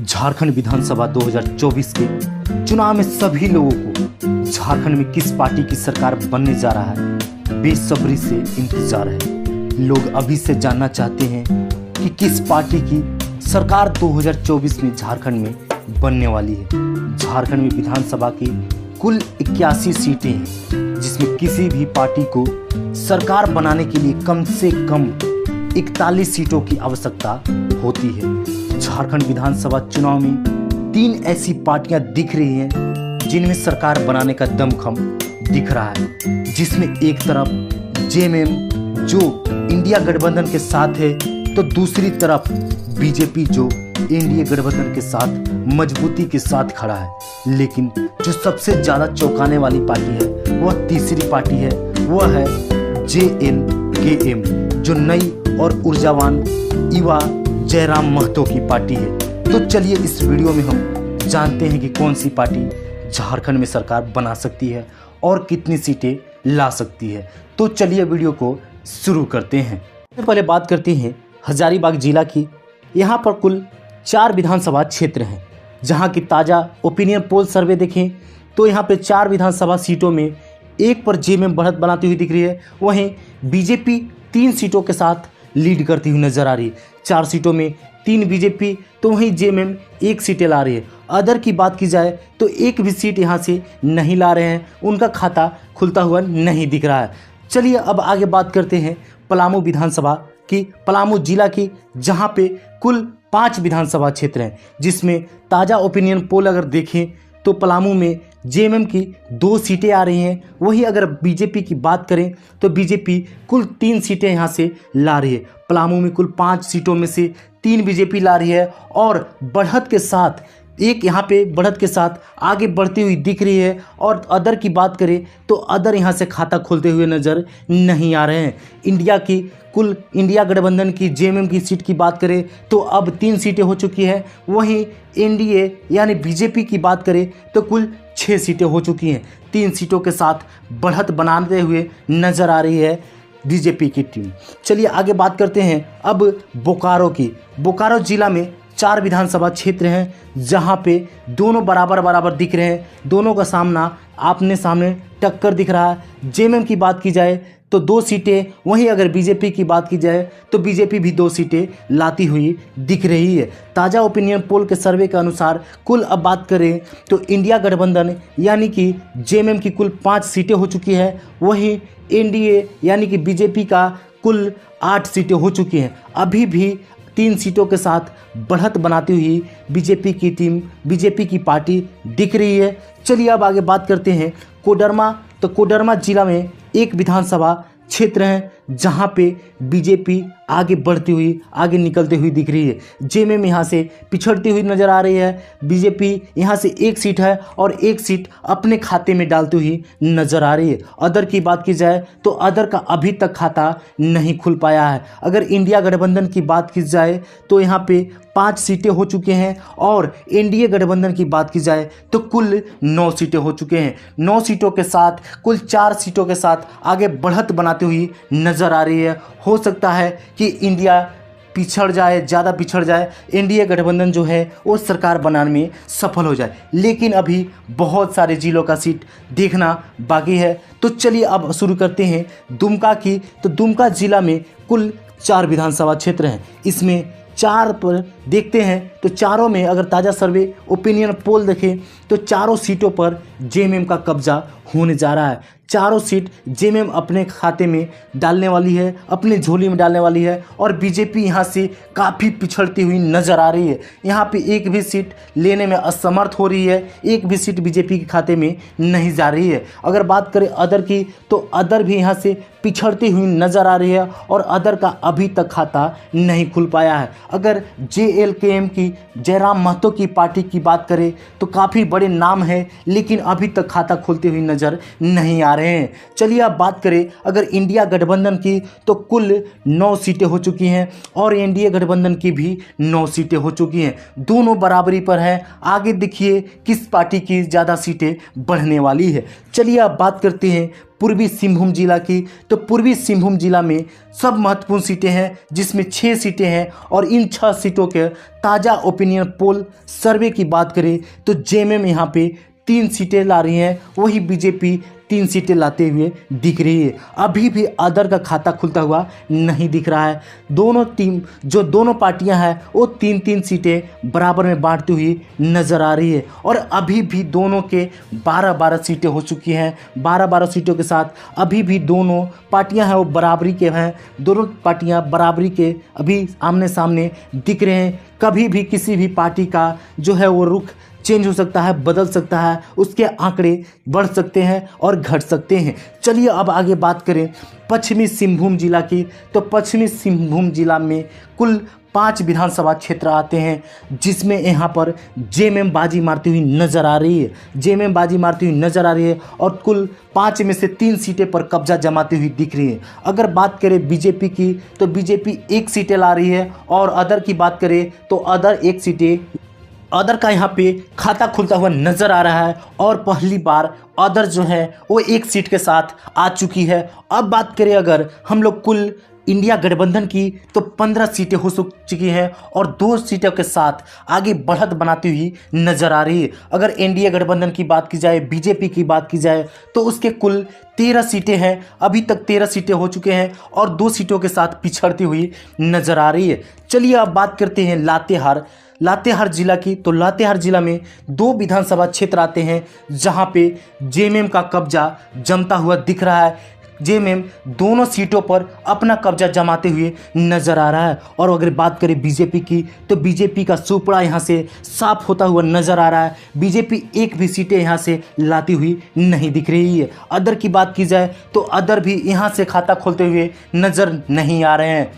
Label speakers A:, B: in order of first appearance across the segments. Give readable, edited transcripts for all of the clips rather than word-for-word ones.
A: झारखंड विधानसभा 2024 के चुनाव में सभी लोगों को झारखंड में किस पार्टी की सरकार बनने जा रहा है बेसब्री से इंतजार है। लोग अभी से जानना चाहते हैं कि किस पार्टी की सरकार 2024 में झारखंड में बनने वाली है। झारखंड में विधानसभा की कुल 81 सीटें हैं, जिसमें किसी भी पार्टी को सरकार बनाने के लिए कम से कम 41 सीटों की आवश्यकता होती है। झारखंड विधानसभा चुनाव में 3 ऐसी पार्टियां दिख रही हैं जिनमें सरकार बनाने का दमखम दिख रहा है, जिसमें एक तरफ जेएमएम जो इंडिया गठबंधन के साथ है, तो दूसरी तरफ बीजेपी जो एनडीए गठबंधन के साथ मजबूती के साथ खड़ा है। लेकिन जो सबसे ज्यादा चौंकाने वाली पार्टी है वह तीसरी पार्टी है, वह है जेएलकेएम जो नई और ऊर्जावान युवा जयराम महतो की पार्टी है। तो चलिए इस वीडियो में हम जानते हैं कि कौन सी पार्टी झारखंड में सरकार बना सकती है और कितनी सीटें ला सकती है। तो चलिए वीडियो को शुरू करते हैं। पहले बात करते हैं हजारीबाग जिला की। यहाँ पर कुल 4 विधानसभा क्षेत्र हैं, जहाँ की ताज़ा ओपिनियन पोल सर्वे देखें तो यहाँ पे 4 विधानसभा सीटों में एक पर जेएमएम बढ़त बनाती हुई दिख रही है। वहीं बीजेपी 3 सीटों के साथ लीड करती हुई नजर आ रही है। 4 सीटों में 3 बीजेपी, तो वहीं जेएमएम 1 सीटें ला रही है। अदर की बात की जाए तो एक भी सीट यहाँ से नहीं ला रहे हैं, उनका खाता खुलता हुआ नहीं दिख रहा है। चलिए अब आगे बात करते हैं पलामू विधानसभा की, पलामू जिला की, जहाँ पे कुल 5 विधानसभा क्षेत्र हैं, जिसमें ताज़ा ओपिनियन पोल अगर देखें तो पलामू में जेएमएम की 2 सीटें आ रही हैं। वहीं अगर बीजेपी की बात करें तो बीजेपी कुल 3 सीटें यहाँ से ला रही है। पलामू में कुल 5 सीटों में से 3 बीजेपी ला रही है और बढ़त के साथ एक यहाँ पे बढ़त के साथ आगे बढ़ती हुई दिख रही है। और अदर की बात करें तो अदर यहाँ से खाता खोलते हुए नज़र नहीं आ रहे हैं। इंडिया गठबंधन की जेएमएम की सीट की बात करें तो अब 3 सीटें हो चुकी हैं। वहीं एनडीए यानी बीजेपी की बात करें तो कुल 6 सीटें हो चुकी हैं। 3 सीटों के साथ बढ़त बनाते हुए नज़र आ रही है बीजेपी की टीम। चलिए आगे बात करते हैं अब बोकारो की। बोकारो जिला में 4 विधानसभा क्षेत्र हैं, जहां पे दोनों बराबर बराबर दिख रहे हैं। दोनों का सामना आमने सामने टक्कर दिख रहा है। जेएमएम की बात की जाए तो 2 सीटें, वहीं अगर बीजेपी की बात की जाए तो बीजेपी भी 2 सीटें लाती हुई दिख रही है। ताज़ा ओपिनियन पोल के सर्वे के अनुसार कुल अब बात करें तो इंडिया गठबंधन यानी कि जेएमएम की कुल 5 सीटें हो चुकी है। वहीं एनडीए यानी कि बीजेपी का कुल 8 सीटें हो चुकी हैं। अभी भी 3 सीटों के साथ बढ़त बनाती हुई बीजेपी की टीम, बीजेपी की पार्टी दिख रही है। चलिए अब आगे बात करते हैं कोडरमा। तो कोडरमा जिला में एक विधानसभा क्षेत्र है, जहां पे बीजेपी आगे बढ़ती हुई, आगे निकलती हुई दिख रही है। जेएमएम यहाँ से पिछड़ती हुई नज़र आ रही है। बीजेपी यहाँ से 1 सीट है और 1 सीट अपने खाते में डालती हुई नज़र आ रही है। अदर की बात की जाए तो अदर का अभी तक खाता नहीं खुल पाया है। अगर इंडिया गठबंधन की बात की जाए तो यहाँ पे 5 सीटें हो चुके हैं और एनडीए गठबंधन की बात की जाए तो कुल 9 सीटें हो चुके हैं। 9 सीटों के साथ कुल 4 सीटों के साथ आगे बढ़त बनाती हुई नज़र आ रही है। हो सकता है कि इंडिया पिछड़ जाए, ज़्यादा पिछड़ जाए, एनडीए गठबंधन जो है वो सरकार बनाने में सफल हो जाए, लेकिन अभी बहुत सारे जिलों का सीट देखना बाकी है। तो चलिए अब शुरू करते हैं दुमका की। तो दुमका जिला में कुल 4 विधानसभा क्षेत्र हैं। इसमें 4 पर देखते हैं तो चारों में अगर ताज़ा सर्वे ओपिनियन पोल देखें तो चारों सीटों पर जेएमएम का कब्जा होने जा रहा है। चारों सीट जेएमएम अपने खाते में डालने वाली है, अपनी झोली में डालने वाली है और बीजेपी यहाँ से काफ़ी पिछड़ती हुई नज़र आ रही है। यहाँ पे एक भी सीट लेने में असमर्थ हो रही है, एक भी सीट बीजेपी के खाते में नहीं जा रही है। अगर बात करें अदर की तो अदर भी यहाँ से पिछड़ती हुई नज़र आ रही है और अदर का अभी तक खाता नहीं खुल पाया है। अगर जेएलकेएम की जयराम महतो की पार्टी की बात करें तो काफ़ी बड़े नाम है, लेकिन अभी तक खाता खोलते हुए नज़र नहीं आ आ रहे हैं। चलिए अब बात करें अगर इंडिया गठबंधन की तो कुल 9 सीटें हो चुकी हैं और एनडीए गठबंधन की भी 9 सीटें हो चुकी हैं। दोनों बराबरी पर हैं। आगे देखिए किस पार्टी की ज़्यादा सीटें बढ़ने वाली है। चलिए अब बात करते हैं पूर्वी सिंहभूम जिला की। तो पूर्वी सिंहभूम जिला में सब महत्वपूर्ण सीटें हैं जिसमें 6 सीटें हैं और इन 6 सीटों के ताज़ा ओपिनियन पोल सर्वे की बात करें तो जेएमएम यहाँ पे 3 सीटें ला रही हैं, वही बीजेपी 3 सीटें लाते हुए दिख रही है। अभी भी अदर का खाता खुलता हुआ नहीं दिख रहा है। दोनों पार्टियां हैं वो 3-3 सीटें बराबर में बांटती हुई नज़र आ रही है और अभी भी दोनों के 12-12 सीटें हो चुकी हैं। 12-12 सीटों के साथ अभी भी दोनों पार्टियां हैं वो बराबरी के हैं। दोनों पार्टियां बराबरी के अभी आमने सामने दिख रहे हैं। कभी भी किसी भी पार्टी का जो है वो रुख चेंज हो सकता है, बदल सकता है, उसके आंकड़े बढ़ सकते हैं और घट सकते हैं। चलिए अब आगे बात करें पश्चिमी सिंहभूम जिला की। तो पश्चिमी सिंहभूम जिला में कुल 5 विधानसभा क्षेत्र आते हैं जिसमें यहाँ पर जेएमएम बाजी मारती हुई नज़र आ रही है। जेएमएम बाजी मारती हुई नज़र आ रही है और कुल 5 में से 3 सीटें पर कब्जा जमाती हुई दिख रही है। अगर बात करें बीजेपी की तो बीजेपी 1 सीटें ला रही है और अदर की बात करें तो अदर 1 सीटें अदर का यहाँ पे खाता खुलता हुआ नज़र आ रहा है और पहली बार अदर जो है वो 1 सीट के साथ आ चुकी है। अब बात करें अगर हम लोग कुल इंडिया गठबंधन की तो 15 सीटें हो चुकी हैं और 2 सीटों के साथ आगे बढ़त बनाती हुई नज़र आ रही है। अगर एनडीए गठबंधन की बात की जाए, बीजेपी की बात की जाए तो उसके कुल 13 सीटें हैं। अभी तक 13 सीटें हो चुके हैं और 2 सीटों के साथ पिछड़ती हुई नज़र आ रही है। चलिए अब बात करते हैं लातेहार जिला की। तो लातेहार जिला में 2 विधानसभा क्षेत्र आते हैं जहां पे जेएमएम का कब्जा जमता हुआ दिख रहा है। जेएमएम दोनों सीटों पर अपना कब्जा जमाते हुए नजर आ रहा है। और अगर बात करें बीजेपी की तो बीजेपी का सुपड़ा यहां से साफ होता हुआ नजर आ रहा है। बीजेपी 1 भी सीटें यहां से लाती हुई नहीं दिख रही है। अदर की बात की जाए तो अदर भी यहां से खाता खोलते हुए नजर नहीं आ रहे हैं।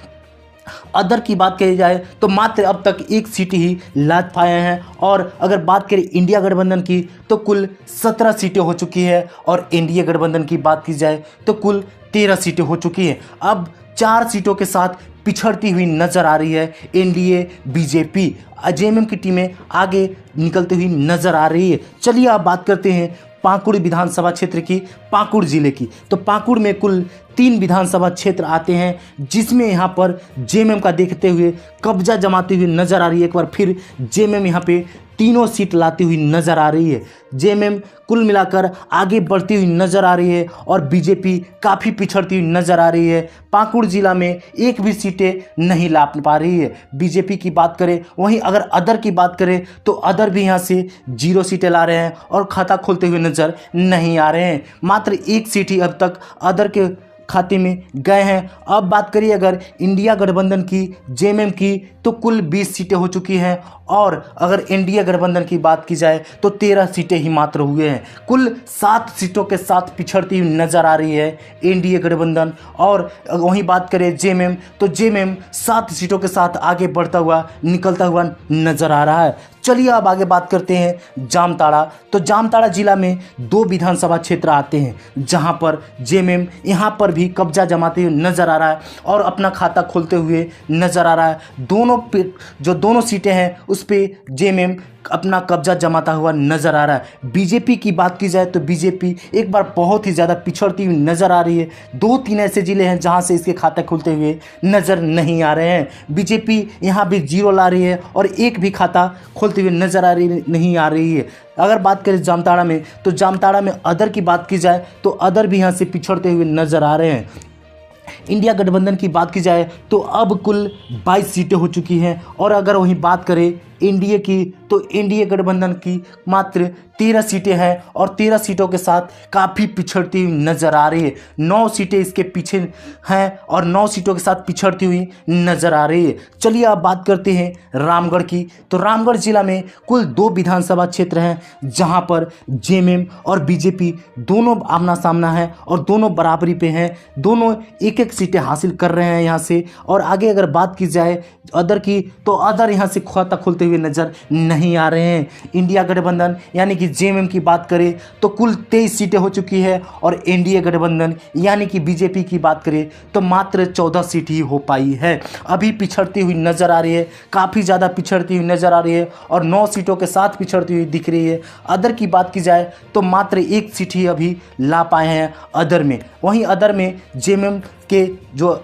A: अदर की बात करी जाए तो मात्र अब तक 1 सीट ही ला पाए हैं। और अगर बात करें इंडिया गठबंधन की तो कुल 17 सीटें हो चुकी है और एनडीए गठबंधन की बात की जाए तो कुल 13 सीटें हो चुकी हैं। अब 4 सीटों के साथ पिछड़ती हुई नजर आ रही है एनडीए बीजेपी। जेएमएम की टीमें आगे निकलती हुई नजर आ रही है। चलिए अब बात करते हैं पाकुड़ विधानसभा क्षेत्र की, पाकुड़ जिले की। तो पाकुड़ में कुल 3 विधानसभा क्षेत्र आते हैं जिसमें यहाँ पर जेएमएम का देखते हुए कब्जा जमाती हुई नजर आ रही है। एक बार फिर जेएमएम यहाँ पे तीनों सीट लाती हुई नजर आ रही है। जेएमएम कुल मिलाकर आगे बढ़ती हुई नजर आ रही है और बीजेपी काफ़ी पिछड़ती हुई नजर आ रही है। पाकुड़ जिला में 1 भी सीटें नहीं ला पा रही है बीजेपी की बात करें। वहीं अगर अदर की बात करें तो अदर भी यहाँ से 0 सीटें ला रहे हैं और खाता खोलते हुए नजर नहीं आ रहे हैं। मात्र 1 सीट ही अब तक अदर के खाते में गए हैं। अब बात करिए अगर इंडिया गठबंधन की, जेएमएम की तो कुल 20 सीटें हो चुकी हैं और अगर एनडीए गठबंधन की बात की जाए तो 13 सीटें ही मात्र हुए हैं। कुल 7 सीटों के साथ पिछड़ती हुई नजर आ रही है एनडीए गठबंधन। और वहीं बात करें जेएमएम तो जेएमएम 7 सीटों के साथ आगे बढ़ता हुआ निकलता हुआ नजर आ रहा है। चलिए अब आगे बात करते हैं जामताड़ा। तो जामताड़ा जिला में 2 विधानसभा क्षेत्र आते हैं जहां पर जेएमएम यहां पर भी कब्जा जमाते हुए नजर आ रहा है और अपना खाता खोलते हुए नजर आ रहा है। दोनों सीटें हैं उस पे जेएमएम अपना कब्जा जमाता हुआ नजर आ रहा है। बीजेपी की बात की जाए तो बीजेपी एक बार बहुत ही ज़्यादा पिछड़ती हुई नजर आ रही है। 2-3 ऐसे जिले हैं जहां से इसके खाते खुलते हुए नजर नहीं आ रहे हैं। बीजेपी यहां भी 0 ला रही है और 1 भी खाता खोलते हुए नजर नहीं आ रही है। अगर बात करें जामताड़ा में तो जामताड़ा में अदर की बात की जाए तो अदर भी यहाँ से पिछड़ते हुए नजर आ रहे हैं। इंडिया गठबंधन की बात की जाए तो अब कुल 22 सीटें हो चुकी हैं और अगर वहीं बात करें एनडीए की तो एनडीए गठबंधन की मात्र 13 सीटें हैं और 13 सीटों के साथ काफ़ी पिछड़ती हुई नज़र आ रही है। 9 सीटें इसके पीछे हैं और 9 सीटों के साथ पिछड़ती हुई नज़र आ रही है। चलिए अब बात करते हैं रामगढ़ की। तो रामगढ़ जिला में कुल 2 विधानसभा क्षेत्र हैं जहां पर जेएमएम और बीजेपी दोनों आमना सामना है और दोनों बराबरी पे हैं। दोनों 1-1 सीटें हासिल कर रहे हैं यहाँ से। और आगे अगर बात की जाए अदर की तो अदर यहाँ से खाता खोलते हुए नज़र नहीं नहीं आ रहे हैं। इंडिया गठबंधन यानी कि जेएमएम की बात करें तो कुल 23 सीटें हो चुकी है और एनडीए गठबंधन यानी कि बीजेपी की बात करें तो मात्र 14 सीट ही हो पाई है। अभी पिछड़ती हुई नजर आ रही है, काफ़ी ज़्यादा पिछड़ती हुई नजर आ रही है और 9 सीटों के साथ पिछड़ती हुई दिख रही है। अदर की बात की जाए तो मात्र 1 सीट ही अभी ला पाए हैं अदर में। वहीं अदर में जेएमएम के जो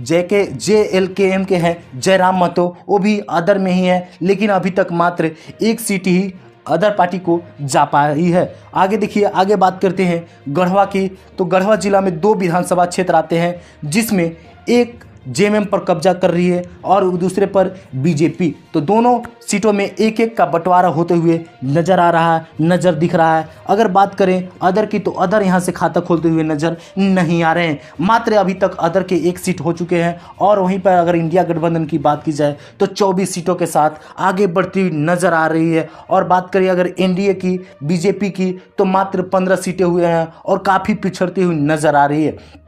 A: JLKM के हैं जयराम महतो, वो भी अदर में ही है, लेकिन अभी तक मात्र 1 सीट ही अदर पार्टी को जा पाई है। आगे देखिए, आगे बात करते हैं गढ़वा की। तो गढ़वा जिला में 2 विधानसभा क्षेत्र आते हैं जिसमें एक जेएमएम पर कब्जा कर रही है और दूसरे पर बीजेपी। तो दोनों सीटों में एक एक का बंटवारा होते हुए नज़र दिख रहा है। अगर बात करें अदर की तो अदर यहाँ से खाता खोलते हुए नज़र नहीं आ रहे हैं। मात्र अभी तक अदर के 1 सीट हो चुके हैं और वहीं पर अगर इंडिया गठबंधन की बात की जाए तो 24 सीटों के साथ आगे बढ़ती हुई नज़र आ रही है। और बात करें अगर एनडीए की, बीजेपी की, तो मात्र 15 सीटें हुए हैं और काफ़ी पिछड़ती हुई नज़र आ रही है।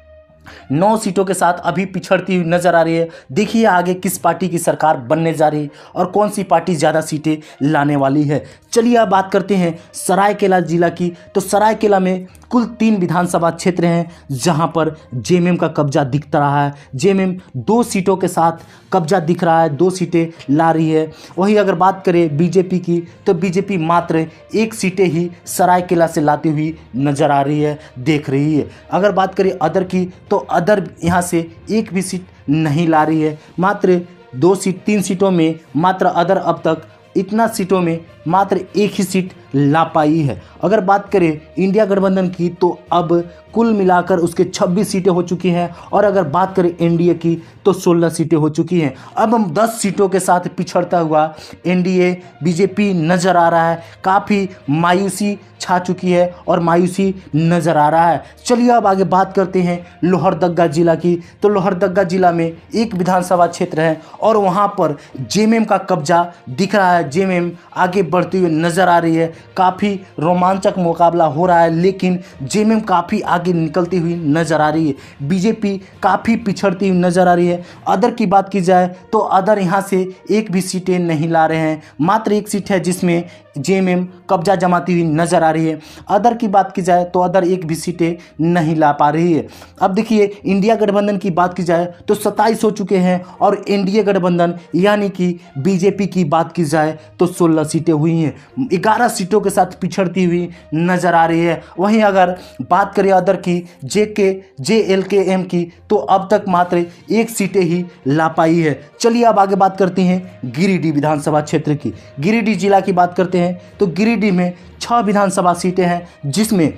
A: 9 सीटों के साथ अभी पिछड़ती हुई नजर आ रही है। देखिए आगे किस पार्टी की सरकार बनने जा रही है और कौन सी पार्टी ज़्यादा सीटें लाने वाली है। चलिए अब बात करते हैं सरायकेला जिला की। तो सरायकेला में कुल 3 विधानसभा क्षेत्र हैं जहां पर जेएमएम का कब्जा दिख रहा है। जेएमएम 2 सीटों के साथ कब्जा दिख रहा है, 2 सीटें ला रही है। वहीं अगर बात करें बीजेपी की तो बीजेपी मात्र 1 सीटें ही सरायकेला से लाती हुई नजर आ रही है, देख रही है। अगर बात करें अदर की तो अदर यहाँ से 1 भी सीट नहीं ला रही है। मात्र 3 सीटों में मात्र अदर अब तक इतना सीटों में मात्र 1 ही सीट ला पाई है। अगर बात करें इंडिया गठबंधन की तो अब कुल मिलाकर उसके 26 सीटें हो चुकी हैं और अगर बात करें एनडीए की तो 16 सीटें हो चुकी हैं। अब हम 10 सीटों के साथ पिछड़ता हुआ एनडीए बीजेपी नज़र आ रहा है। काफ़ी मायूसी छा चुकी है और मायूसी नज़र आ रहा है। चलिए अब आगे बात करते हैं लोहरदगा जिला की। तो लोहरदगा जिला में 1 विधानसभा क्षेत्र है और वहाँ पर जेएमएम का कब्जा दिख रहा है। जेएमएम आगे बढ़ती हुई नज़र आ रही है। काफ़ी रोमांचक मुकाबला हो रहा है, लेकिन जेएमएम काफ़ी आगे निकलती हुई नज़र आ रही है। बीजेपी काफ़ी पिछड़ती हुई नज़र आ रही है। अदर की बात की जाए तो अदर यहाँ से 1 भी सीटें नहीं ला रहे हैं। मात्र 1 सीट है जिसमें जेएमएम कब्जा जमाती हुई नज़र आ रही है। अदर की बात की जाए तो अदर 1 भी सीटें नहीं ला पा रही है। अब देखिए इंडिया गठबंधन की बात की जाए तो 27 हो चुके हैं और एनडीए गठबंधन यानी कि बीजेपी की बात की जाए तो 16 सीटें हुई हैं। 11 सीटों के साथ पिछड़ती हुई नज़र आ रही है। वहीं अगर बात करें अदर की JLKM की तो अब तक मात्र 1 सीटें ही ला पाई है। चलिए अब आगे बात करते हैं गिरिडीह विधानसभा क्षेत्र की। गिरिडीह जिला की बात करते हैं तो गिरिडीह में 6 विधानसभा सीटें हैं जिसमें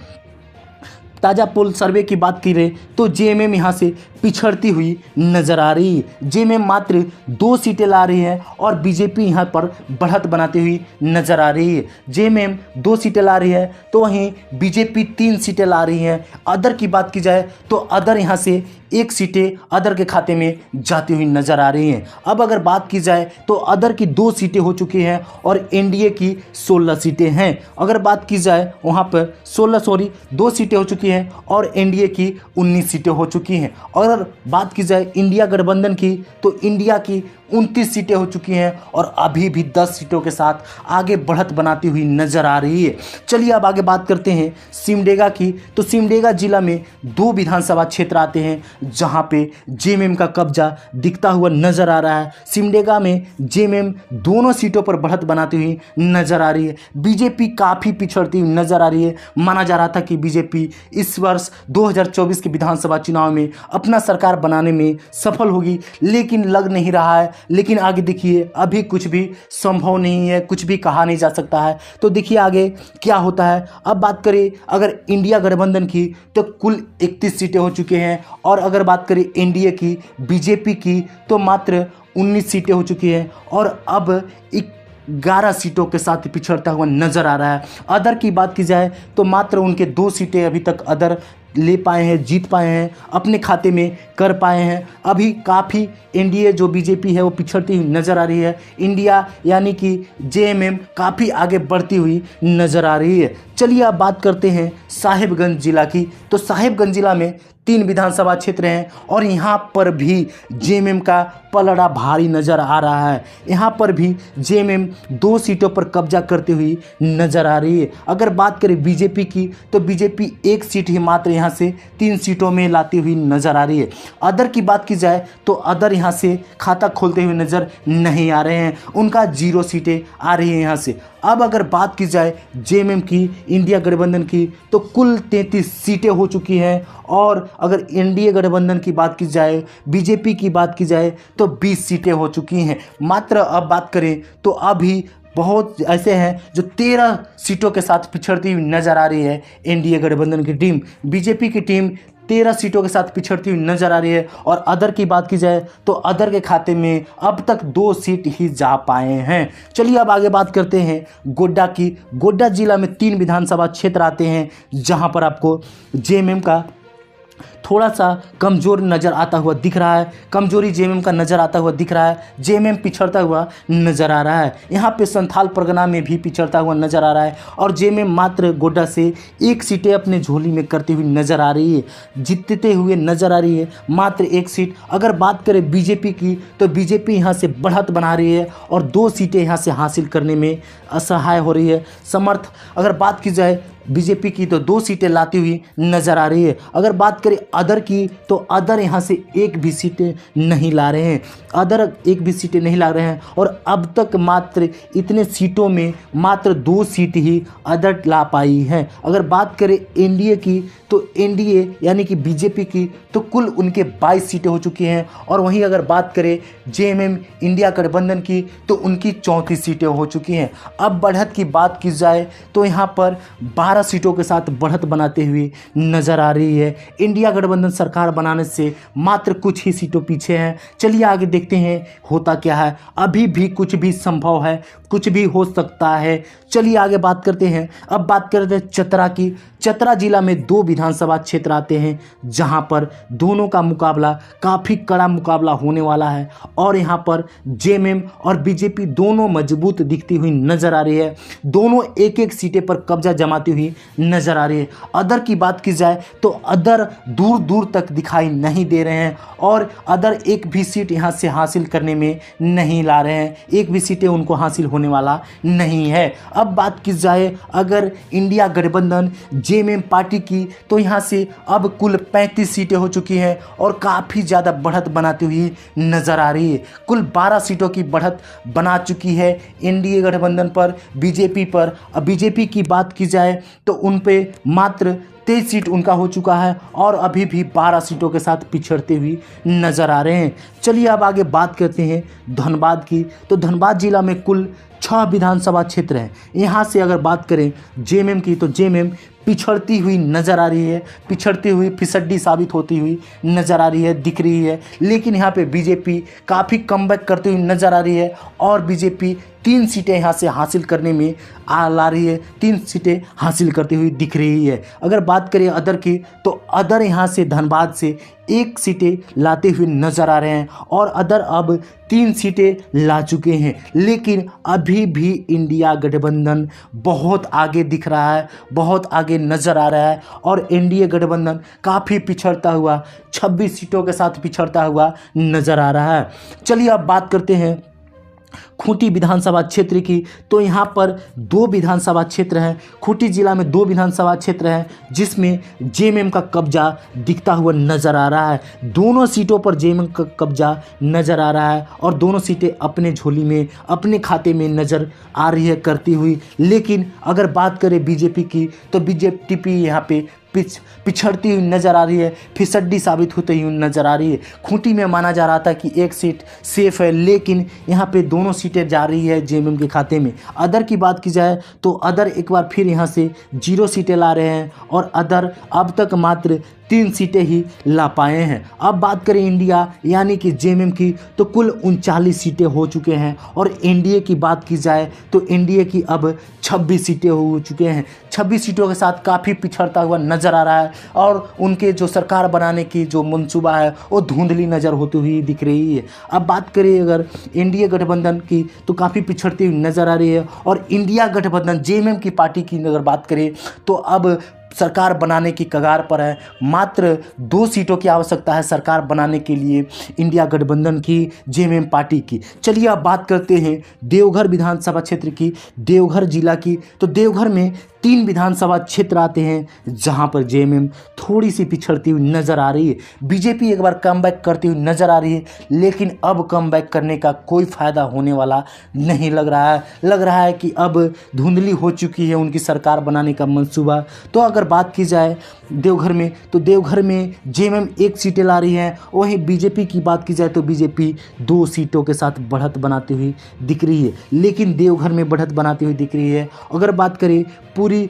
A: ताज़ा पोल सर्वे की बात की रहे तो जेएमएम यहाँ से पिछड़ती हुई नज़र आ रही है। जेएमएम मात्र 2 सीटें ला रही है और बीजेपी यहाँ पर बढ़त बनाती हुई नज़र आ रही है। जेएमएम 2 सीटें ला रही है तो वहीं बीजेपी 3 सीटें ला रही है। अदर की बात की जाए तो अदर यहाँ से 1 सीटें अदर के खाते में जाती हुई नज़र आ रही हैं। अब अगर बात की जाए तो अदर की 2 सीटें हो चुकी हैं और एनडीए की 16 सीटें हैं। अगर बात की जाए वहाँ पर 2 सीटें हो चुकी हैं और एनडीए की 19 सीटें हो चुकी हैं। अगर बात की जाए इंडिया गठबंधन की तो इंडिया की 29 सीटें हो चुकी हैं और अभी भी 10 सीटों के साथ आगे बढ़त बनाती हुई नज़र आ रही है। चलिए अब आगे बात करते हैं सिमडेगा की। तो सिमडेगा जिला में 2 विधानसभा क्षेत्र आते हैं जहां पे जेएमएम का कब्जा दिखता हुआ नज़र आ रहा है। सिमडेगा में जेएमएम दोनों सीटों पर बढ़त बनाती हुई नज़र आ रही है। बीजेपी काफ़ी पिछड़ती हुई नज़र आ रही है। माना जा रहा था कि बीजेपी इस वर्ष 2024 के विधानसभा चुनाव में अपना सरकार बनाने में सफल होगी, लेकिन लग नहीं रहा है। लेकिन आगे देखिए अभी कुछ भी संभव नहीं है, कुछ भी कहा नहीं जा सकता है। तो देखिए आगे क्या होता है। अब बात करें अगर इंडिया गठबंधन की तो कुल 31 सीटें हो चुके हैं और अगर बात करें एनडीए की, बीजेपी की तो मात्र 19 सीटें हो चुकी हैं और अब 11 सीटों के साथ पिछड़ता हुआ नज़र आ रहा है। अदर की बात की जाए तो मात्र उनके 2 सीटें अभी तक अदर ले पाए हैं, जीत पाए हैं, अपने खाते में कर पाए हैं। अभी काफ़ी एनडीए जो बीजेपी है वो पिछड़ती हुई नज़र आ रही है। इंडिया यानी कि जेएमएम काफ़ी आगे बढ़ती हुई नज़र आ रही है। चलिए अब बात करते हैं साहिबगंज जिला की। तो साहिबगंज जिला में 3 विधानसभा क्षेत्र हैं और यहाँ पर भी जेएमएम का पलड़ा भारी नज़र आ रहा है। यहाँ पर भी जेएमएम 2 सीटों पर कब्जा करते हुए नज़र आ रही है। अगर बात करें बीजेपी की तो बीजेपी 1 सीट ही मात्र यहाँ से 3 सीटों में लाती हुई नज़र आ रही है। अदर की बात की जाए तो अदर यहाँ से खाता खोलते हुए नज़र नहीं आ रहे हैं, उनका 0 सीटें आ रही हैं यहाँ से। अब अगर बात की जाए जेएमएम की, इंडिया गठबंधन की, तो कुल 33 सीटें हो चुकी हैं और अगर एनडीए गठबंधन की बात की जाए, बीजेपी की बात की जाए तो 20 सीटें हो चुकी हैं। मात्र अब बात करें तो अभी बहुत ऐसे हैं जो 13 सीटों के साथ पिछड़ती हुई नज़र आ रही है एनडीए गठबंधन की टीम। बीजेपी की टीम 13 सीटों के साथ पिछड़ती हुई नजर आ रही है और अदर की बात की जाए तो अदर के खाते में अब तक 2 सीट ही जा पाए हैं। चलिए अब आगे बात करते हैं गोड्डा की। गोड्डा जिला में 3 विधानसभा क्षेत्र आते हैं जहां पर आपको जेएमएम का थोड़ा सा कमज़ोर नज़र आता हुआ दिख रहा है, कमजोरी जेएमएम का नज़र आता हुआ दिख रहा है। जेएमएम पिछड़ता हुआ नज़र आ रहा है। यहाँ पे संथाल परगना में भी पिछड़ता हुआ नज़र आ रहा है और जेएमएम मात्र गोड्डा से 1 सीटें अपने झोली में करती हुई नज़र आ रही है, जीतते हुए नज़र आ रही है, मात्र 1 सीट। अगर बात करें बीजेपी की तो बीजेपी यहाँ से बढ़त बना रही है और 2 सीटें यहाँ से हासिल करने में असहाय हो रही है, समर्थ। अगर बात की जाए बीजेपी की तो 2 सीटें लाती हुई नज़र आ रही है। अगर बात करें अदर की तो अदर यहाँ से 1 भी सीटें नहीं ला रहे हैं, अदर 1 भी सीटें नहीं ला रहे हैं और अब तक मात्र इतने सीटों में मात्र 2 सीट ही अदर ला पाई हैं। अगर बात करें एनडीए की तो एनडीए यानी कि बीजेपी की तो कुल उनके 22 सीटें हो चुकी हैं और वहीं अगर बात करें जेएमएम इंडिया गठबंधन की तो उनकी 34 सीटें हो चुकी हैं। अब बढ़त की बात की जाए तो यहाँ पर 12 सीटों के साथ बढ़त बनाते हुए नजर आ रही है। इंडिया गठबंधन सरकार बनाने से मात्र कुछ ही सीटों पीछे हैं। चलिए आगे देखते हैं होता क्या है। अभी भी कुछ भी संभव है, कुछ भी हो सकता है। चलिए आगे बात करते हैं। अब बात करते हैं चतरा की। चतरा जिला में 2 विधानसभा क्षेत्र आते हैं जहां पर दोनों का मुकाबला काफ़ी कड़ा मुकाबला होने वाला है और यहां पर जेएमएम और बीजेपी दोनों मजबूत दिखती हुई नजर आ रही है। दोनों 1-1 सीटें पर कब्जा जमाती हुई नजर आ रही है। अदर की बात की जाए तो अदर दूर दूर तक दिखाई नहीं दे रहे हैं और अदर 1 भी सीट यहां से हासिल करने में नहीं ला रहे हैं, 1 भी सीटें उनको हासिल होने वाला नहीं है। अब बात की जाए अगर इंडिया गठबंधन जेएमएम पार्टी की तो यहाँ से अब कुल 35 सीटें हो चुकी हैं और काफ़ी ज़्यादा बढ़त बनाती हुई नज़र आ रही है। कुल 12 सीटों की बढ़त बना चुकी है एनडीए गठबंधन पर, बीजेपी पर। अब बीजेपी की बात की जाए तो उन पे मात्र 23 सीट उनका हो चुका है और अभी भी 12 सीटों के साथ पिछड़ते हुए नज़र आ रहे हैं। चलिए अब आगे बात करते हैं धनबाद की। तो धनबाद जिला में कुल 6 विधानसभा क्षेत्र हैं। यहाँ से अगर बात करें जेएमएम की तो जेएमएम पिछड़ती हुई नज़र आ रही है, पिछड़ती हुई फिसड्डी साबित होती हुई नज़र आ रही है, दिख रही है। लेकिन यहाँ पे बीजेपी काफ़ी कमबैक करती हुई नज़र आ रही है और बीजेपी 3 सीटें यहाँ से हासिल करने में ला रही है, 3 सीटें हासिल करती हुई दिख रही है। अगर बात करें अदर की तो अदर यहाँ से धनबाद से 1 सीटें लाते हुए नज़र आ रहे हैं और अदर अब 3 सीटें ला चुके हैं। लेकिन अभी भी इंडिया गठबंधन बहुत आगे दिख रहा है, बहुत आगे नज़र आ रहा है और एनडीए गठबंधन काफ़ी पिछड़ता हुआ 26 सीटों के साथ पिछड़ता हुआ नज़र आ रहा है। चलिए अब बात करते हैं खूंटी विधानसभा क्षेत्र की। तो यहाँ पर 2 विधानसभा क्षेत्र हैं। खूंटी जिला में 2 विधानसभा क्षेत्र हैं जिसमें जेएमएम का कब्जा दिखता हुआ नज़र आ रहा है। दोनों सीटों पर जेएमएम का कब्जा नज़र आ रहा है और दोनों सीटें अपने झोली में, अपने खाते में नज़र आ रही है करती हुई। लेकिन अगर बात करें बीजेपी की तो बीजेपी यहाँ पे पिछड़ती हुई नज़र आ रही है, फिसड्डी साबित होती हुई नज़र आ रही है। खूंटी में माना जा रहा था कि 1 सीट सेफ है, लेकिन यहाँ पे दोनों सीटें जा रही है जेएमएम के खाते में। अदर की बात की जाए तो अदर एक बार फिर यहाँ से 0 सीटें ला रहे हैं और अदर अब तक मात्र 3 सीटें ही ला पाए हैं। अब बात करें इंडिया यानी कि जेएमएम की तो कुल 39 सीटें हो चुके हैं और एनडीए की बात की जाए तो एनडीए की अब 26 सीटें हो चुके हैं। 26 सीटों के साथ काफ़ी पिछड़ता हुआ नज़र आ रहा है और उनके जो सरकार बनाने की जो मंसूबा है वो धुंधली नज़र होती हुई दिख रही है। अब बात करें अगर एनडीए गठबंधन की तो काफ़ी पिछड़ती हुई नज़र आ रही है और इंडिया गठबंधन जेएमएम की पार्टी की अगर बात करें तो अब सरकार बनाने की कगार पर है। मात्र 2 सीटों की आवश्यकता है सरकार बनाने के लिए इंडिया गठबंधन की, जेएमएम पार्टी की। चलिए अब बात करते हैं देवघर विधानसभा क्षेत्र की, देवघर जिला की। तो देवघर में 3 विधानसभा क्षेत्र आते हैं जहां पर जेएमएम थोड़ी सी पिछड़ती हुई नजर आ रही है। बीजेपी एक बार कमबैक करती हुई नजर आ रही है, लेकिन अब कमबैक करने का कोई फायदा होने वाला नहीं लग रहा है। लग रहा है कि अब धुंधली हो चुकी है उनकी सरकार बनाने का मंसूबा। तो अगर बात की जाए देवघर में, तो देवघर में जेएमएम 1 सीटें ला रही है। वहीं बीजेपी की बात की जाए तो बीजेपी 2 सीटों के साथ बढ़त बनाती हुई दिख रही है, लेकिन देवघर में बढ़त बनाती हुई दिख रही है। अगर बात करें पूरी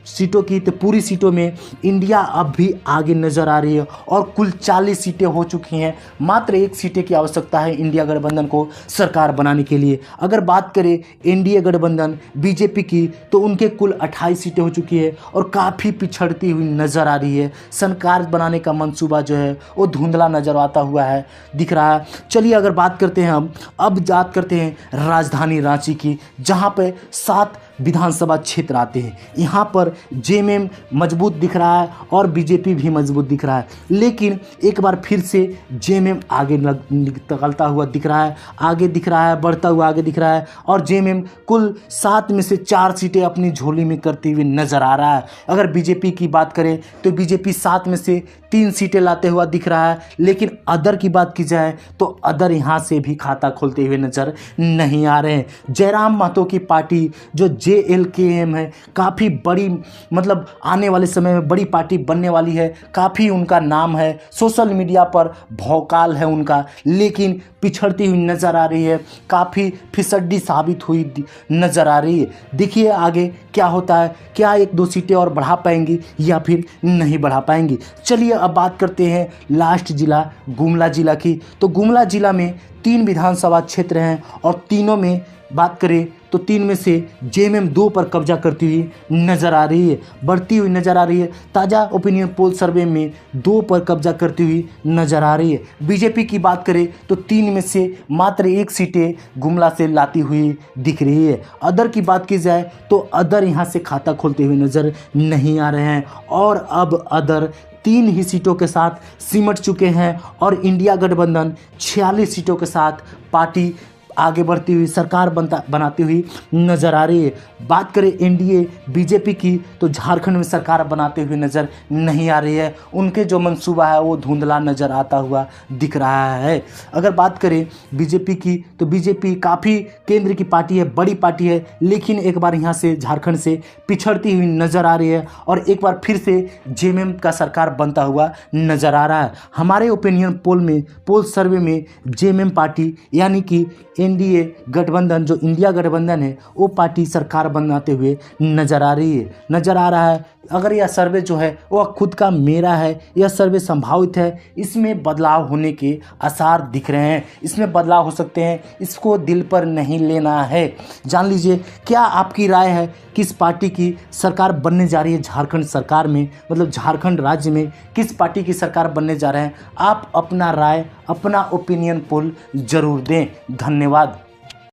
A: सीटों की, तो पूरी सीटों में इंडिया अब भी आगे नजर आ रही है और कुल 40 सीटें हो चुकी हैं। मात्र 1 सीटें की आवश्यकता है इंडिया गठबंधन को सरकार बनाने के लिए। अगर बात करें एनडीए गठबंधन बीजेपी की, तो उनके कुल 28 सीटें हो चुकी है और काफ़ी पिछड़ती हुई नजर आ रही है। सरकार बनाने का मंसूबा जो है वो धुंधला नजर आता हुआ है, दिख रहा है। चलिए अगर बात करते हैं हम, अब बात करते हैं राजधानी रांची की, जहाँ पे 7 विधानसभा क्षेत्र आते हैं। यहाँ पर जेएमएम मजबूत दिख रहा है और बीजेपी भी मजबूत दिख रहा है, लेकिन एक बार फिर से जेएमएम आगे निकलता हुआ दिख रहा है, आगे दिख रहा है, बढ़ता हुआ आगे दिख रहा है। और जेएमएम कुल 7 में से 4 सीटें अपनी झोली में करते हुए नजर आ रहा है। अगर बीजेपी की बात करें तो बीजेपी 7 में से 3 सीटें लाते हुआ दिख रहा है, लेकिन अदर की बात की जाए तो अदर यहाँ से भी खाता खोलते हुए नजर नहीं आ रहे हैं। जयराम महतो की पार्टी जो JLKM है, काफ़ी बड़ी, मतलब आने वाले समय में बड़ी पार्टी बनने वाली है। काफ़ी उनका नाम है, सोशल मीडिया पर भौकाल है उनका, लेकिन पिछड़ती हुई नज़र आ रही है, काफ़ी फिसड्डी साबित हुई नज़र आ रही है। देखिए आगे क्या होता है, क्या 1-2 सीटें और बढ़ा पाएंगी या फिर नहीं बढ़ा पाएंगी। चलिए अब बात करते हैं लास्ट जिला गुमला जिला की। तो गुमला जिला में 3 विधानसभा क्षेत्र हैं और तीनों में बात करें तो 3 में से जेएमएम 2 पर कब्जा करती हुई नज़र आ रही है, बढ़ती हुई नज़र आ रही है। ताज़ा ओपिनियन पोल सर्वे में 2 पर कब्जा करती हुई नज़र आ रही है। बीजेपी की बात करें तो 3 में से मात्र 1 सीटें गुमला से लाती हुई दिख रही है। अदर की बात की जाए तो अदर यहाँ से खाता खोलते हुए नज़र नहीं आ रहे हैं और अब अदर 3 ही सीटों के साथ सिमट चुके हैं और इंडिया गठबंधन 46 सीटों के साथ पार्टी आगे बढ़ती हुई सरकार बनाती हुई नज़र आ रही है। बात करें एनडीए बीजेपी की, तो झारखंड में सरकार बनाते हुए नज़र नहीं आ रही है। उनके जो मंसूबा है वो धुंधला नज़र आता हुआ दिख रहा है। अगर बात करें बीजेपी की, तो बीजेपी काफ़ी केंद्र की पार्टी है, बड़ी पार्टी है, लेकिन एक बार यहाँ से झारखंड से पिछड़ती हुई नज़र आ रही है और एक बार फिर से जेएमएम का सरकार बनता हुआ नज़र आ रहा है। हमारे ओपिनियन पोल सर्वे में जेएमएम पार्टी यानी कि एनडीए गठबंधन, जो इंडिया गठबंधन है, वो पार्टी सरकार बनाते हुए नज़र आ रहा है। अगर यह सर्वे जो है वह खुद का मेरा है, यह सर्वे संभावित है, इसमें बदलाव होने के आसार दिख रहे हैं, इसमें बदलाव हो सकते हैं, इसको दिल पर नहीं लेना है। जान लीजिए क्या आपकी राय है, किस पार्टी की सरकार बनने जा रही है झारखंड सरकार में, मतलब झारखंड राज्य में किस पार्टी की सरकार बनने जा रहे हैं। आप अपना राय, अपना ओपिनियन पोल जरूर दें। धन्यवाद।